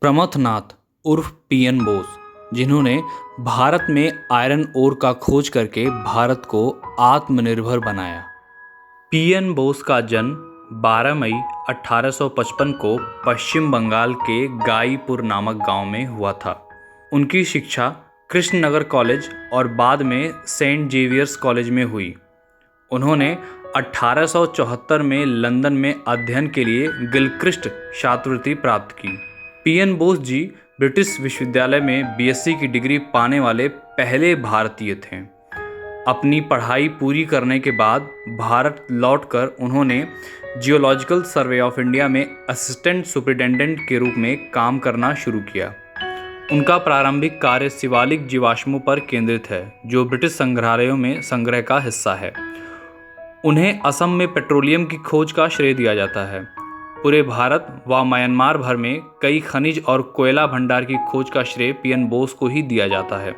प्रमथनाथ उर्फ पीएन बोस, जिन्होंने भारत में आयरन ओर का खोज करके भारत को आत्मनिर्भर बनाया। पीएन बोस का जन्म 12 मई 1855 को पश्चिम बंगाल के गाईपुर नामक गांव में हुआ था। उनकी शिक्षा कृष्णनगर कॉलेज और बाद में सेंट जेवियर्स कॉलेज में हुई। उन्होंने 1874 में लंदन में अध्ययन के लिए गिलक्रिस्ट छात्रवृत्ति प्राप्त की। पीएन बोस जी ब्रिटिश विश्वविद्यालय में बीएससी की डिग्री पाने वाले पहले भारतीय थे। अपनी पढ़ाई पूरी करने के बाद भारत लौटकर उन्होंने जियोलॉजिकल सर्वे ऑफ इंडिया में असिस्टेंट सुपरिटेंडेंट के रूप में काम करना शुरू किया। उनका प्रारंभिक कार्य शिवालिक जीवाश्मों पर केंद्रित है, जो ब्रिटिश संग्रहालयों में संग्रह का हिस्सा है। उन्हें असम में पेट्रोलियम की खोज का श्रेय दिया जाता है। पूरे भारत व म्यांमार भर में कई खनिज और कोयला भंडार की खोज का श्रेय पीएन बोस को ही दिया जाता है।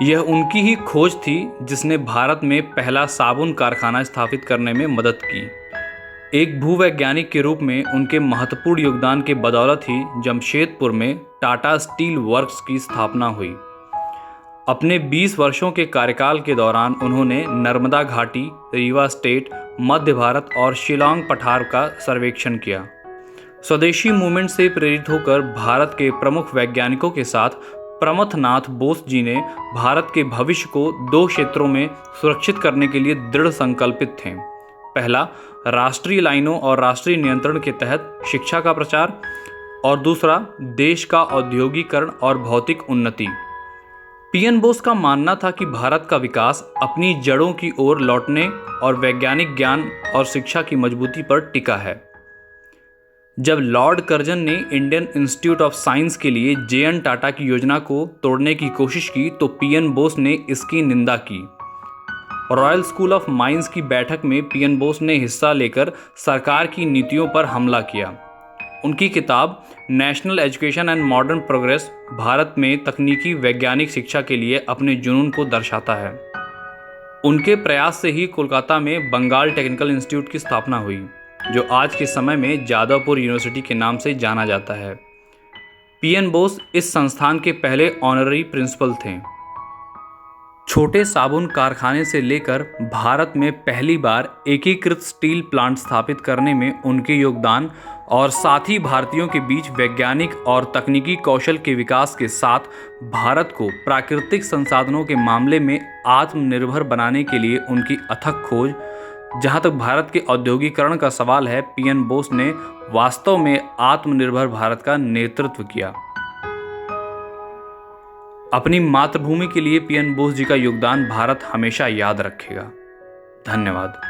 यह उनकी ही खोज थी जिसने भारत में पहला साबुन कारखाना स्थापित करने में मदद की। एक भूवैज्ञानिक के रूप में उनके महत्वपूर्ण योगदान के बदौलत ही जमशेदपुर में टाटा स्टील वर्क्स की स्थापना हुई। अपने 20 वर्षों के कार्यकाल के दौरान उन्होंने नर्मदा घाटी, रीवा स्टेट, मध्य भारत और शिलांग पठार का सर्वेक्षण किया। स्वदेशी मूवमेंट से प्रेरित होकर भारत के प्रमुख वैज्ञानिकों के साथ प्रमथनाथ बोस जी ने भारत के भविष्य को 2 क्षेत्रों में सुरक्षित करने के लिए दृढ़ संकल्पित थे। पहला, राष्ट्रीय लाइनों और राष्ट्रीय नियंत्रण के तहत शिक्षा का प्रचार, और दूसरा, देश का औद्योगिकरण और भौतिक उन्नति। पीएन बोस का मानना था कि भारत का विकास अपनी जड़ों की ओर लौटने और वैज्ञानिक ज्ञान और शिक्षा की मजबूती पर टिका है। जब लॉर्ड कर्जन ने इंडियन इंस्टीट्यूट ऑफ साइंस के लिए जेएन टाटा की योजना को तोड़ने की कोशिश की तो पीएन बोस ने इसकी निंदा की। रॉयल स्कूल ऑफ माइंस की बैठक में पीएन बोस ने हिस्सा लेकर सरकार की नीतियों पर हमला किया। उनकी किताब national education and modern progress Bharat में तकनीकी वैज्ञानिक शिक्षा के लिए अपने जुनून को दर्शाता है। उनके प्रयास से ही कोलकाता में बंगाल टेक्निकल इंस्टीट्यूट की स्थापना हुई, जो आज के समय में जादवपुर यूनिवर्सिटी के नाम से जाना जाता है। पीएन बोस इस संस्थान के पहले ऑनररी प्रिंसिपल थे। छोटे साबुन कारखाने से लेकर भारत में पहली बार एकीकृत स्टील प्लांट स्थापित करने में उनके योगदान और साथ ही भारतीयों के बीच वैज्ञानिक और तकनीकी कौशल के विकास के साथ भारत को प्राकृतिक संसाधनों के मामले में आत्मनिर्भर बनाने के लिए उनकी अथक खोज। जहां तक भारत के औद्योगिकरण का सवाल है, पीएन बोस ने वास्तव में आत्मनिर्भर भारत का नेतृत्व किया। अपनी मातृभूमि के लिए पीएन बोस जी का योगदान भारत हमेशा याद रखेगा। धन्यवाद।